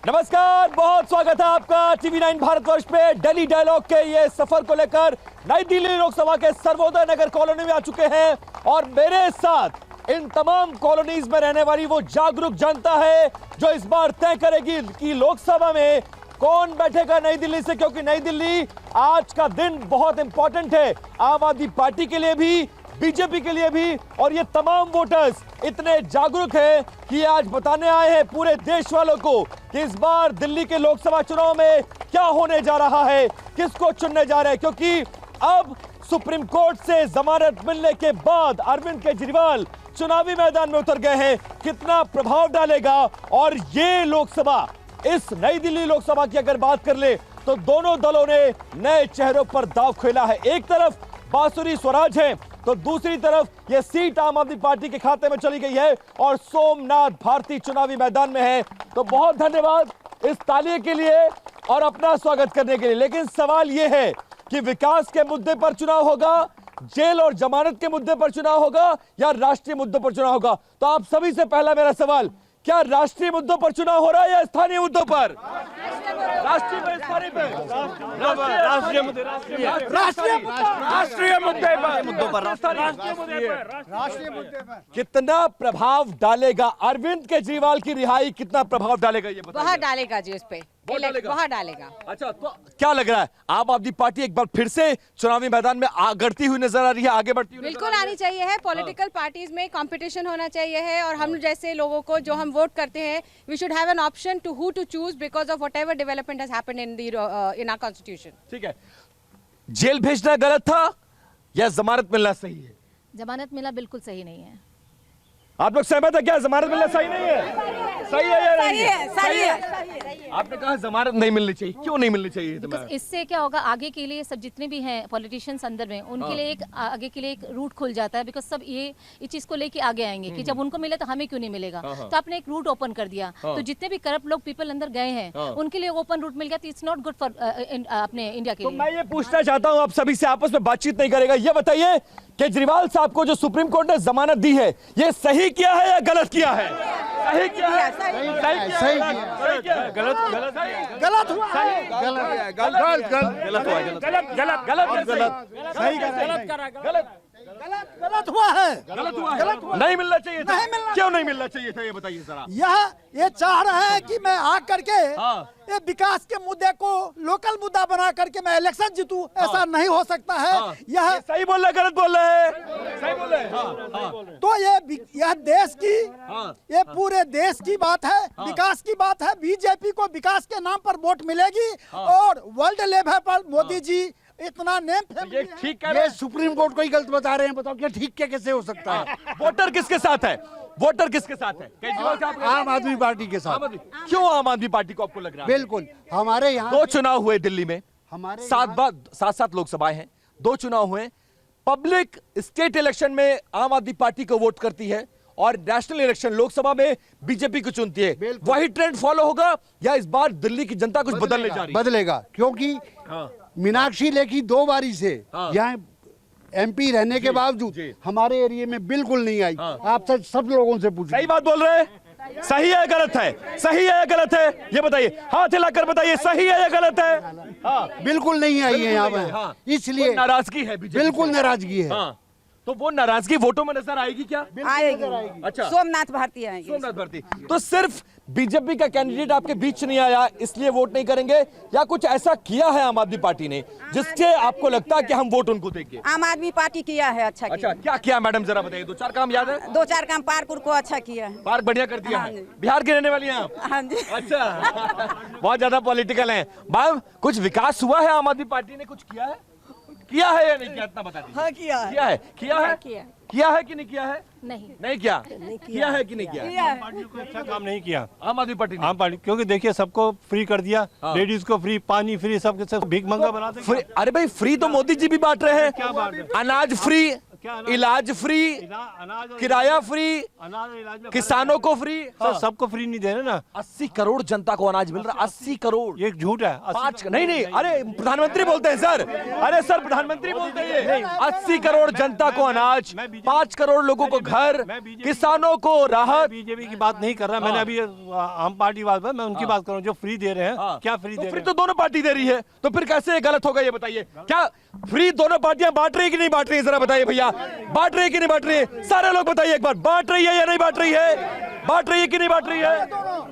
नमस्कार, बहुत स्वागत है आपका टीवी 9 भारतवर्ष पे दिल्ली डायलॉग के ये सफर को लेकर। नई दिल्ली लोकसभा के सर्वोदय नगर कॉलोनी में आ चुके हैं और मेरे साथ इन तमाम कॉलोनीज में रहने वाली वो जागरूक जनता है जो इस बार तय करेगी कि लोकसभा में कौन बैठेगा नई दिल्ली से, क्योंकि नई दिल्ली आज का दिन बहुत इंपॉर्टेंट है आम आदमी पार्टी के लिए भी, बीजेपी के लिए भी। और ये तमाम वोटर्स इतने जागरूक हैं कि ये आज बताने आए हैं पूरे देश वालों को कि इस बार दिल्ली के लोकसभा चुनाव में क्या होने जा रहा है, किसको चुनने जा रहे हैं। क्योंकि अब सुप्रीम कोर्ट से जमानत मिलने के बाद अरविंद केजरीवाल चुनावी मैदान में उतर गए हैं। कितना प्रभाव डालेगा, और ये लोकसभा, इस नई दिल्ली लोकसभा की अगर बात कर ले तो दोनों दलों ने नए चेहरों पर दांव खेला है। एक तरफ बांसुरी स्वराज है तो दूसरी तरफ यह सीट आम आदमी पार्टी के खाते में चली गई है और सोमनाथ भारती चुनावी मैदान में है। तो बहुत धन्यवाद इस तालिए के लिए और अपना स्वागत करने के लिए। लेकिन सवाल यह है कि विकास के मुद्दे पर चुनाव होगा, जेल और जमानत के मुद्दे पर चुनाव होगा, या राष्ट्रीय मुद्दों पर चुनाव होगा। तो आप सभी से पहला मेरा सवाल, क्या राष्ट्रीय मुद्दों पर चुनाव हो रहा है या स्थानीय मुद्दों पर? राष्ट्रीय पर, स्थानीय पर? राष्ट्रीय मुद्दे पर। कितना प्रभाव डालेगा अरविंद केजरीवाल की रिहाई, कितना प्रभाव डालेगा ये बताइए। बहुत डालेगा जी, उस पे बहुत डालेगा। अच्छा, तो क्या लग रहा है आम आदमी पार्टी एक बार फिर से चुनावी मैदान में आगड़ती हुई नजर आ रही है, आगे बढ़ती हुई? बिल्कुल आनी चाहिए है। पॉलिटिकल पार्टीज में कंपटीशन होना चाहिए है और हम जैसे लोगों को जो हम वोट करते हैं, we should have an option to who to choose because of whatever development has happened in our constitution. ठीक है, जेल भेजना गलत था या जमानत मिलना सही है? जमानत मिला बिल्कुल सही नहीं है। आप लोग सहमत है क्या जमानत मिलना सही नहीं है? सही है या नहीं है? सही है। आपने कहा जमानत नहीं मिलनी चाहिए, क्यों नहीं मिलनी चाहिए? इससे क्या होगा, आगे के लिए सब जितने भी हैं पॉलिटिशियंस अंदर में, उनके लिए एक आगे के लिए एक रूट खुल जाता है। बिकॉज सब ये इस चीज को लेके आगे आएंगे कि जब उनको मिले तो हमें क्यों नहीं मिलेगा। तो आपने एक रूट ओपन कर दिया, तो जितने भी करप्ट लोग पीपल अंदर गए हैं उनके लिए ओपन रूट मिल गया। तो इट्स नॉट गुड फॉर अपने इंडिया के लिए। मैं ये पूछना चाहता हूँ, आप सभी से आपस में बातचीत नहीं करेगा, ये बताइए केजरीवाल साहब को जो सुप्रीम कोर्ट ने जमानत दी है, ये सही किया है या गलत किया है? सही किया है। सही किया। गलत हुआ है। नहीं मिलना चाहिए था। क्यों नहीं मिलना चाहिए था ये बताइए जरा। ये चाह रहे हैं कि मैं आ करके ये विकास के मुद्दे को लोकल मुद्दा बना करके मैं इलेक्शन जीतूं, ऐसा नहीं हो सकता है। यह सही बोल रहे, गलत बोल रहे हैं? सही बोल रहे हैं। तो यह देश की, ये पूरे देश की बात है, विकास की बात है। बीजेपी को विकास के नाम पर वोट मिलेगी और वर्ल्ड लेवल पर मोदी जी इतना नेम ये ठीक है। ये सुप्रीम कोर्ट को ही गलत बता रहे हैं, बताओ क्या ठीक कैसे हो सकता है? वोटर किसके साथ है? वोटर किसके साथ है? केजरीवाल साहब, आम आदमी पार्टी के साथ। क्यों आम आदमी पार्टी को आपको लग रहा है? बिल्कुल, हमारे यहाँ 2 चुनाव हुए दिल्ली में, हमारे 7 लोकसभाएं हैं, 2 चुनाव हुए। पब्लिक स्टेट इलेक्शन में आम आदमी पार्टी को वोट करती है और नेशनल इलेक्शन लोकसभा में बीजेपी को चुनती है। वही ट्रेंड फॉलो होगा या इस बार दिल्ली की जनता कुछ बदलने जा रही है? बदलेगा, क्योंकि मीनाक्षी लेखी 2 बारी से यहाँ एमपी रहने के बावजूद हमारे एरिया में बिल्कुल नहीं आई। आप सब लोगों से पूछिए। सही बात बोल रहे हैं? सही है या गलत है? सही है या गलत है ये बताइए, हाथ हिलाकर बताइए, सही है या गलत है? बिल्कुल नहीं आई है यहाँ पे, इसलिए नाराजगी है, बिल्कुल नाराजगी है। तो वो नाराजगी वोटों में नजर आएगी क्या? आएगी। अच्छा, सोमनाथ भारती आएंगे। सोमनाथ भारती। तो सिर्फ बीजेपी का कैंडिडेट आपके बीच नहीं आया इसलिए वोट नहीं करेंगे, या कुछ ऐसा किया है आम आदमी पार्टी ने जिससे आपको लगता है कि हम वोट उनको देंगे? आम आदमी पार्टी किया है अच्छा। क्या किया मैडम, जरा बताइए। 2-4 काम याद है? 2-4 काम पार्क को अच्छा किया है। पार्क बढ़िया कर दिया है। बिहार के रहने वाली हैं आप? हाँ जी। अच्छा बहुत ज्यादा पॉलिटिकल हैं। मैम, कुछ विकास हुआ है? आम आदमी पार्टी ने कुछ किया है? किया है या नहीं किया, इतना बता दीजिए। हाँ किया है। किया है कि नहीं किया है? नहीं किया है कि नहीं किया? अच्छा काम नहीं किया आम आदमी पार्टी ने। आम पार्टी, क्योंकि देखिए सबको फ्री कर दिया, लेडीज को फ्री, पानी फ्री, सबके सब भीख मंगा बना देंगे। अरे भाई, फ्री तो मोदी जी भी बांट रहे हैं। क्या बात है? अनाज फ्री, इलाज फ्री, अनाज और किराया फ्री, अनाज और इलाज में किसानों को फ्री। सर सबको फ्री नहीं दे रहे ना, 80 करोड़ जनता को अनाज मिल रहा है, 80 करोड़। ये झूठ है। 5 नहीं, अरे प्रधानमंत्री बोलते हैं सर, अरे सर प्रधानमंत्री बोलते हैं 80 करोड़ जनता को अनाज, 5 करोड़ लोगों को घर, किसानों को राहत। बीजेपी की बात नहीं कर रहा, मैंने अभी आम पार्टी बात मैं उनकी बात कर रहा हूँ जो फ्री दे रहे हैं। क्या फ्री दे रहे फिर हैं? तो दोनों पार्टी दे रही है, तो फिर कैसे ये गलत होगा ये बताइए। क्या फ्री दोनों पार्टियां बांट रही है कि नहीं बांट रही है, जरा बताइए भैया, बांट रही है कि नहीं बांट रही है? सारे लोग बताइए एक बार, बांट रही है या नहीं बांट रही है? बांट रही है कि नहीं बांट रही है?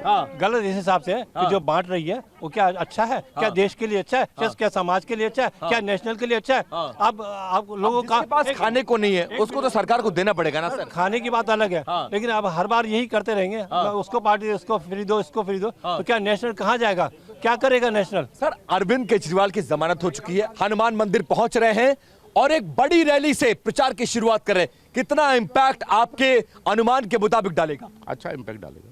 हाँ, गलत इस हिसाब से है कि जो बांट रही है वो क्या अच्छा है? क्या देश के लिए अच्छा है? क्या समाज के लिए अच्छा है? क्या नेशनल के लिए अच्छा है? अब आप लोगों का पास खाने को नहीं है, उसको तो सरकार को देना पड़ेगा ना सर। खाने की बात अलग है, लेकिन अब हर बार यही करते रहेंगे, उसको पार्टी उसको फ्री दो, इसको फ्री दो, तो क्या नेशनल कहाँ जाएगा? क्या करेगा नेशनल? सर अरविंद केजरीवाल की जमानत हो चुकी है, हनुमान मंदिर पहुंच रहे हैं और एक बड़ी रैली से प्रचार की शुरुआत कर रहे हैं। कितना इम्पैक्ट आपके अनुमान के मुताबिक डालेगा? अच्छा इम्पैक्ट डालेगा,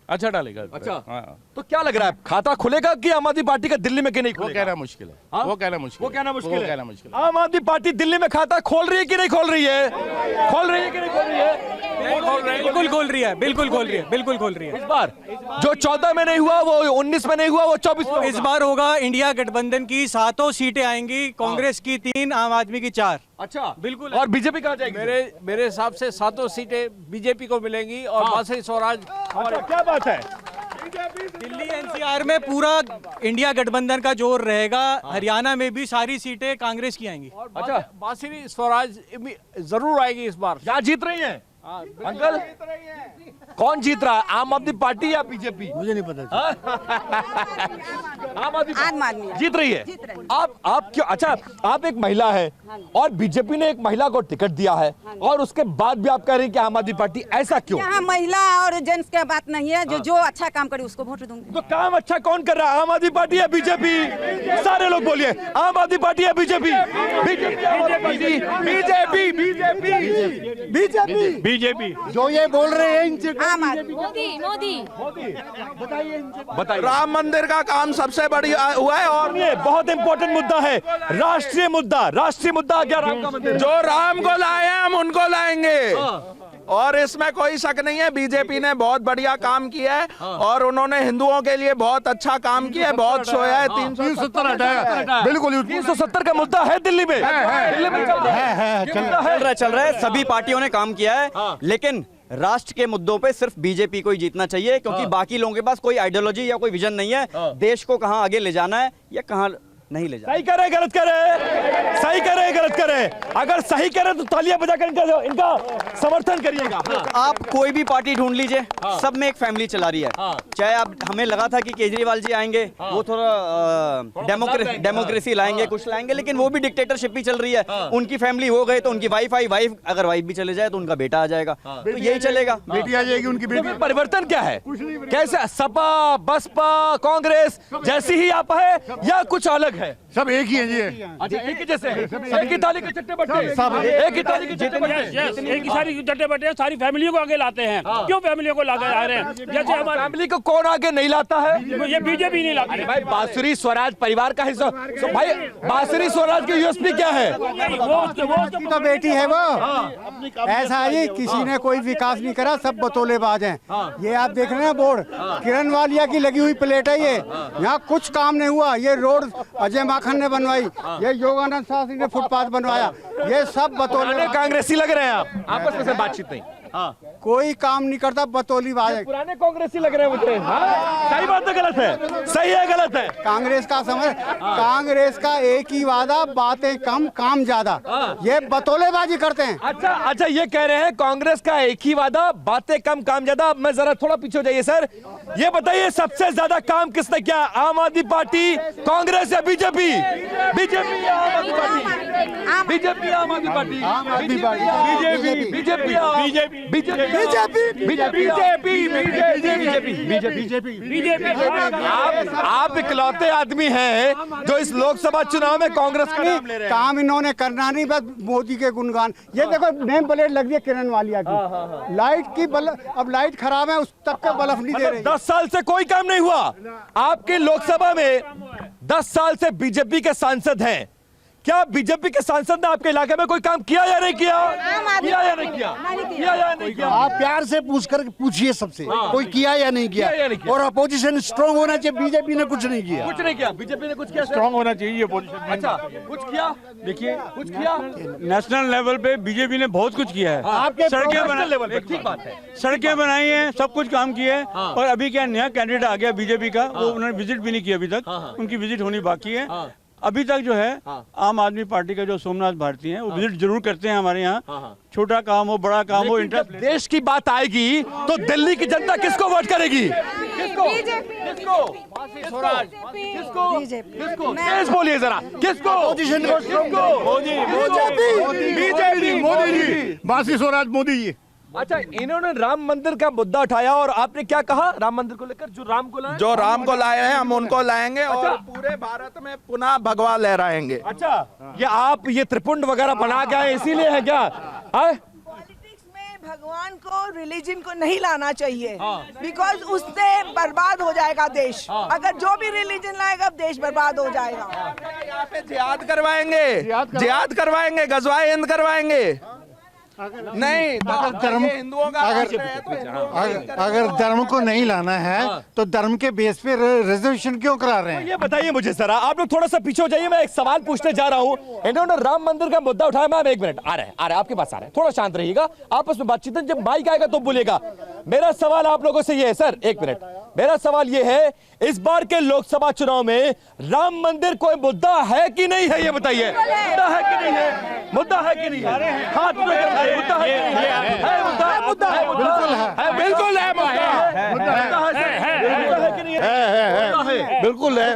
अच्छा डालेगा। अच्छा। हाँ, तो क्या लग रहा है, खाता खुलेगा कि आम आदमी पार्टी का दिल्ली में कि नहीं वो खुलेगा? कहना मुश्किल है। हाँ? वो कहना मुश्किल वो कहना मुश्किल वो है। कहना मुश्किल है। आम आदमी पार्टी दिल्ली में खाता खोल रही है कि नहीं खोल रही है? खोल रही है कि नहीं खोल रही है? बिल्कुल खोल रही है, बिल्कुल खोल रही है, बिल्कुल खोल रही है। इस बार जो 14 में नहीं हुआ वो 19 में नहीं हुआ, वो 24 में इस बार होगा। इंडिया गठबंधन की 7 सीटें आएंगी, कांग्रेस की 3, आम आदमी की 4। अच्छा बिल्कुल। और बीजेपी कहाँ जाएगी? मेरे हिसाब से 7 सीटें बीजेपी को मिलेंगी और बासुरी स्वराज अच्छा, क्या बात है? दिल्ली एनसीआर में पूरा इंडिया गठबंधन का जोर रहेगा। हरियाणा में भी सारी सीटें कांग्रेस की आएंगी। अच्छा बासुरी स्वराज जरूर आएगी इस बार। क्या जीत रही है अंकल? कौन जीत रहा है, आम आदमी पार्टी या बीजेपी? मुझे नहीं पता। आम आदमी जीत रही है। आप क्यों? अच्छा, आप एक महिला है और बीजेपी ने एक महिला को टिकट दिया है और उसके बाद भी आप कह रही हैं कि आम आदमी पार्टी, ऐसा क्यों? यहाँ महिला और जेंट्स की बात नहीं है, जो अच्छा काम करे उसको वोट दूंगी। तो काम अच्छा कौन कर रहा है, आम आदमी पार्टी या बीजेपी? सारे लोग बोलिए, आम आदमी पार्टी या BJP? BJP, BJP, BJP, BJP, BJP. जो ये बोल रहे हैं इनसे आम आदमी। मोदी बताइए। राम मंदिर का काम सबसे बढ़िया हुआ है और ये बहुत इंपॉर्टेंट मुद्दा है, राष्ट्रीय मुद्दा। राष्ट्रीय मुद्दा क्या? राम का मंदिर। जो राम को लाए हैं हम उनको लाएंगे और इसमें कोई शक नहीं है। बीजेपी ने बहुत बढ़िया काम किया है और उन्होंने हिंदुओं के लिए बहुत अच्छा काम किया है, बहुत सोया है। 370 हटाया, बिल्कुल 370 का मुद्दा है दिल्ली में, दिल्ली में चल रहा है। सभी पार्टियों ने काम किया है, लेकिन राष्ट्र के मुद्दों पे सिर्फ बीजेपी को ही जीतना चाहिए, क्योंकि बाकी लोगों के पास कोई आइडियोलॉजी या कोई विजन नहीं है। देश को कहां आगे ले जाना है या कहां नहीं ले जाना। सही करे गलत करे, सही करे गलत करे। अगर सही करे तो तालियां बजाकर इनका समर्थन करिएगा। आप कोई भी पार्टी ढूंढ लीजिए, सब में एक फैमिली चला रही है। चाहे आप, हमें लगा था कि केजरीवाल जी आएंगे, वो थोड़ा डेमोक्रेसी लाएंगे, कुछ लाएंगे, लेकिन वो भी डिक्टेटरशिप ही चल रही है। उनकी फैमिली हो गए तो उनकी वाइफ अगर वाइफ भी चले जाए तो उनका बेटा आ जाएगा, तो यही चलेगा। बेटी आ जाएगी उनकी बेटी। परिवर्तन क्या है? कैसे सपा, बसपा, कांग्रेस जैसी ही आप है या कुछ अलग है? सब एक ही है जी। अच्छा, एक ही जैसे हैं? एक ही ताली के चट्टे बट्टे, सब एक ही ताली के चट्टे बट्टे। एक ही सारी चट्टे बट्टे सारी फैमिलियों को आगे लाते हैं। क्यों फैमिलियों को लाते आ रहे हैं? जैसे हमारे फैमिली को कौन आगे नहीं लाता है? ये बीजेपी नहीं लाती है। भाई बांसुरी स्वराज परिवार का हिस्सा। तो भाई बांसुरी स्वराज की यूएसपी क्या है? की तो बेटी है वो। ऐसा है जी, किसी ने कोई विकास नहीं करा, सब बतौलेबाज हैं। ये आप देख रहे हैं बोर्ड, किरण वालिया की लगी हुई प्लेट है ये। यहाँ कुछ काम नहीं हुआ। ये रोड अजय माखन ने बनवाई, ये योगानंद शास्त्री ने फुटपाथ बनवाया, ये सब बतौले। कांग्रेसी लग रहे हैं आप, आपस में से बातचीत नहीं। कोई काम नहीं करता, बतौलीबाज है। पुराने कांग्रेसी लग रहे हैं मुझे। सही बात है गलत है? सही है गलत है? कांग्रेस का समझ, कांग्रेस का एक ही वादा, बातें कम काम ज्यादा। ये बतौलेबाजी करते हैं। अच्छा, ये कह रहे हैं कांग्रेस का एक ही वादा, बातें कम काम ज्यादा। मैं जरा थोड़ा पीछे हो जाइए सर। ये बताइए सबसे ज्यादा काम किसने किया, आम आदमी पार्टी, कांग्रेस या बीजेपी? बीजेपी या आम आदमी पार्टी? बीजेपी या आम आदमी पार्टी? बीजेपी, बीजेपी, बीजेपी, आप इकलौते आदमी हैं जो इस लोकसभा चुनाव में कांग्रेस का नाम ले रहे हैं। काम इन्होंने करना नहीं, बस मोदी के गुणगान। ये देखो नेम प्लेट लग रही है किरण वालिया की। लाइट की अब लाइट खराब है, उस तक का बल्ब नहीं दे रही। 10 साल से कोई काम नहीं हुआ। आपकी लोकसभा में 10 साल से बीजेपी के सांसद हैं, क्या बीजेपी के सांसद ने आपके इलाके में कोई काम किया या नहीं किया? किया या नहीं किया? किया या नहीं किया? आप प्यार से पूछिए सबसे, कोई किया या नहीं किया? और अपोजिशन स्ट्रांग होना चाहिए। बीजेपी ने कुछ नहीं किया। कुछ नहीं किया। बीजेपी ने कुछ किया? स्ट्रांग होना चाहिए अपोजिशन। अच्छा, कुछ किया? देखिए, कुछ किया? नेशनल लेवल पे बीजेपी ने बहुत कुछ किया है। आपके सड़कें नेशनल लेवल पे ठीक बात है। सड़कें बनाई हैं, सब कुछ काम किया है। और अभी क्या नया कैंडिडेट आ गया बीजेपी का, वो उन्होंने विजिट भी नहीं किया अभी तक, उनकी विजिट होनी बाकी है। अभी तक जो है आम आदमी पार्टी का जो सोमनाथ भारती हैं वो विजिट जरूर करते हैं हमारे यहाँ। छोटा काम हो बड़ा काम हो, इंटरेस्ट। देश की बात आएगी तो दिल्ली की जनता किसको वोट करेगी? किसको? किसको? किसको? किसको? तेज बोलिए जरा। किसको? अपोजिशन को। किसको? बीजेपी, मोदी जी, बांसी स्वराज मोदी जी। अच्छा, इन्होंने राम मंदिर का मुद्दा उठाया और आपने क्या कहा राम मंदिर को लेकर? जो राम को लाए हैं हम उनको लाएंगे और पूरे भारत में पुनः भगवा लहराएंगे। अच्छा, ये आप ये त्रिपुंड वगैरह बना के आए इसीलिए है क्या? पॉलिटिक्स में भगवान को, रिलीजन को नहीं लाना चाहिए, बिकॉज उससे बर्बाद हो जाएगा देश। अगर जो भी रिलीजन लाएगा देश बर्बाद हो जाएगा। यहाँ पे जिहाद करवाएंगे, जिहाद करवाएंगे, गजवाए हिंद करवाएंगे। नहीं, हिंदुओं का अगर धर्म को नहीं लाना है तो धर्म के बेस पे रिजर्वेशन क्यों करा रहे हैं? ये बताइए मुझे जरा, आप लोग थोड़ा सा पीछे हो जाइए, मैं एक सवाल पूछने जा रहा हूँ। इन्होंने राम मंदिर का मुद्दा उठाया। मैम एक मिनट, आ रहे हैं आपके पास, आ रहे हैं, थोड़ा शांत रहिएगा, आपस में बातचीत है, जब माइक आएगा तो बोलिएगा। मेरा सवाल आप लोगों से ये है, सर एक मिनट, मेरा सवाल ये है, इस बार के लोकसभा चुनाव में राम मंदिर कोई मुद्दा है कि नहीं है? ये बताइए, मुद्दा है कि नहीं है? मुद्दा है कि नहीं है? हाथ में मुद्दा है कि नहीं है? मुद्दा, मुद्दा है, बिल्कुल है, बिल्कुल है, बिल्कुल है।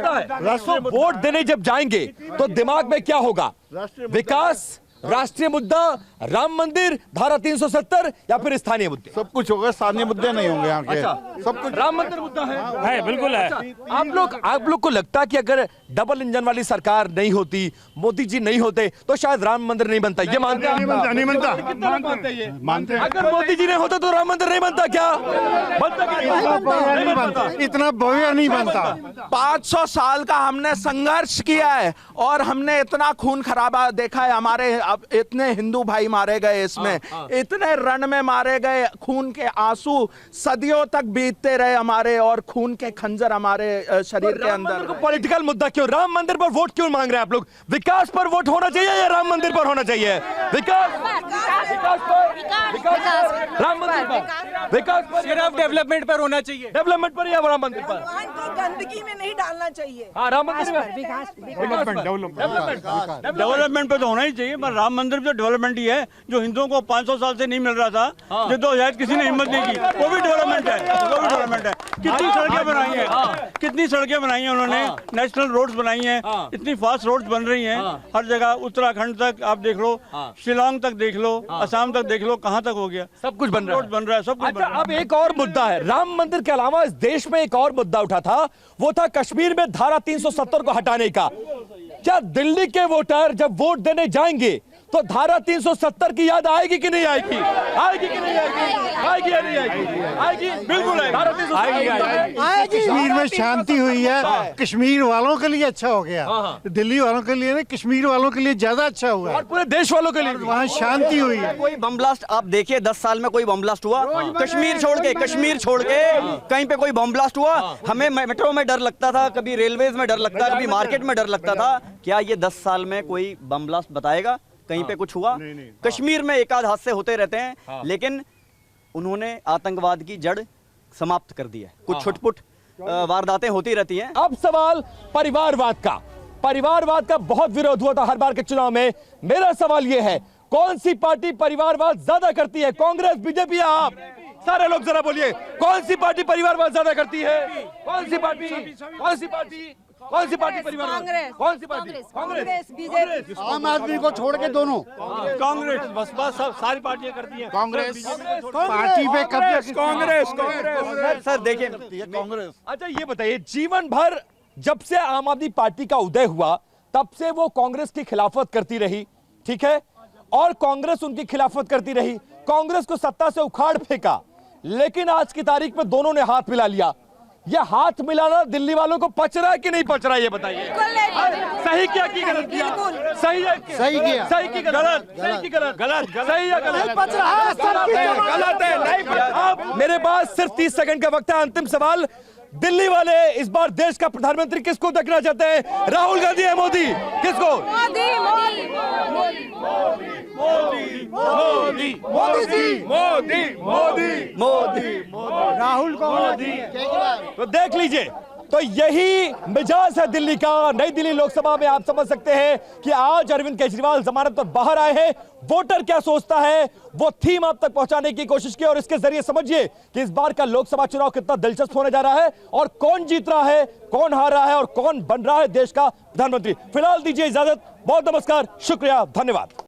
वोट देने जब जाएंगे तो दिमाग में क्या होगा? विकास, राष्ट्रीय मुद्दा, राम मंदिर, धारा 370 या फिर स्थानीय मुद्दे? सब कुछ होगा, स्थानीय मुद्दे नहीं होंगे यहाँ के। सब कुछ राम मंदिर मुद्दा है, बिल्कुल है। आप लोग को लगता है कि अगर डबल इंजन वाली सरकार नहीं होती, मोदी जी नहीं होते, तो शायद राम मंदिर नहीं बनता? ये मानते हैं? नहीं बनता। कितने लोग मानते हैं ये? मानते हैं। अगर मोदी जी नहीं होते तो राम मंदिर नहीं बनता क्या? बनता कि नहीं बनता? इतना भव्य नहीं बनता। 500 साल का हमने संघर्ष किया है और हमने इतना खून खराबा देखा है। हमारे अब इतने हिंदू भाई मारे गए इसमें, इतने रण में मारे गए, खून के आंसू सदियों तक बीतते रहे हमारे, और खून के खंजर हमारे शरीर के अंदर। पॉलिटिकल मुद्दा क्यों? राम मंदिर पर वोट क्यों मांग रहे हैं आप लोग? विकास पर वोट होना चाहिए या राम मंदिर पर होना चाहिए? विकास, विकास पर, विकास, राम मंदिर पर, विकास पर, सिर्फ डेवलपमेंट पर होना चाहिए। डेवलपमेंट पर या राम मंदिर पर? भगवान को गंदगी में नहीं डालना चाहिए। हाँ, राम मंदिर पर, डेवलपमेंट पे तो होना ही चाहिए, पर राम मंदिर तो डेवलपमेंट ही है, जो हिंदुओं को 500 साल से नहीं मिल रहा था, जो तो शायद किसी ने हिम्मत नहीं की, वो भी डेवलपमेंट है, वो भी डेवलपमेंट है। कितनी सड़कें बनाई हैं, कितनी सड़कें बनाई हैं उन्होंने, नेशनल रोड्स बनाई हैं, इतनी फास्ट रोड्स बन रही हैं हर जगह, उत्तराखंड तक आप देख लो, शिलोंग तक देख लो, असम तक देख लो, कहाँ तक हो गया, सब कुछ बन रहा है, रोड बन रहा है, सब कुछ बन रहा है। अब एक और मुद्दा है, राम मंदिर के अलावा इस देश में एक और मुद्दा उठा था, वो था कश्मीर में धारा 370 को हटाने का। क्या दिल्ली के वोटर जब वोट देने जाएंगे तो धारा 370 की याद आएगी कि नहीं आएगी? आएगी कि नहीं आएगी? आएगी या नहीं आएगी? आएगी, बिल्कुल आएगी। कश्मीर में शांति हुई है, कश्मीर वालों के लिए अच्छा हो गया, दिल्ली वालों के लिए नहीं, कश्मीर वालों के लिए ज्यादा अच्छा हुआ और पूरे देश वालों के लिए वहाँ शांति हुई है। कोई बम ब्लास्ट आप देखिए, 10 साल में कोई बम ब्लास्ट हुआ? कश्मीर छोड़ के कहीं पे कोई बम ब्लास्ट हुआ? हमें मेट्रो में डर लगता था, कभी रेलवेज में डर लगता था, कभी मार्केट में डर लगता था। क्या ये 10 साल में कोई बम ब्लास्ट बताएगा कहीं पे कुछ हुआ? कश्मीर में एक आध हादसे होते रहते हैं, लेकिन उन्होंने आतंकवाद की जड़ समाप्त कर दी है। कुछ छुटपुट वारदातें होती रहती हैं। अब सवाल परिवारवाद का। परिवारवाद का बहुत विरोध हुआ था हर बार के चुनाव में। मेरा सवाल यह है, कौन सी पार्टी परिवारवाद ज्यादा करती है? कांग्रेस, बीजेपी या आप? सारे लोग जरा बोलिए, कौन सी पार्टी परिवारवाद ज्यादा करती है? कौन सी पार्टी? कौन सी पार्टी? कौन सी पार्टी परिवारवाद? कौन सी पार्टी? कांग्रेस, बीजेपी, आम आदमी को छोड़ के दोनों। कांग्रेस, बस सब सारी पार्टियां करती हैं। कांग्रेस पार्टी पे कब्जा। कांग्रेस सर देखिए, कांग्रेस। अच्छा ये बताइए, जीवन भर जब से आम आदमी पार्टी का उदय हुआ तब से वो कांग्रेस की खिलाफत करती रही, ठीक है, और कांग्रेस उनकी खिलाफत करती रही, कांग्रेस को सत्ता से उखाड़ फेंका, लेकिन आज की तारीख में दोनों ने हाथ मिला लिया। ये हाथ मिलाना दिल्ली वालों को पच रहा है कि नहीं पच रहा है, ये बताइए। सही क्या की गलत किया? सही है, सही किया। सही की गलत, सही की गलत, गलत, सही है गलत, पच रहा है, गलत है, नहीं पच रहा। मेरे पास सिर्फ 30 सेकंड का वक्त है। अंतिम सवाल, दिल्ली वाले इस बार देश का प्रधानमंत्री किसको देखना चाहते हैं? राहुल गांधी या मोदी? किसको? मोदी मोदी मोदी जी, मोदी राहुल को तो देख लीजिए, तो यही मिजाज है दिल्ली का। नई दिल्ली लोकसभा में आप समझ सकते हैं कि आज अरविंद केजरीवाल जमानत पर बाहर आए हैं। वोटर क्या सोचता है वो थीम आप तक पहुंचाने की कोशिश की और इसके जरिए समझिए कि इस बार का लोकसभा चुनाव कितना दिलचस्प होने जा रहा है और कौन जीत रहा है, कौन हार रहा है और कौन बन रहा है देश का प्रधानमंत्री। फिलहाल दीजिए इजाजत। बहुत नमस्कार, शुक्रिया, धन्यवाद।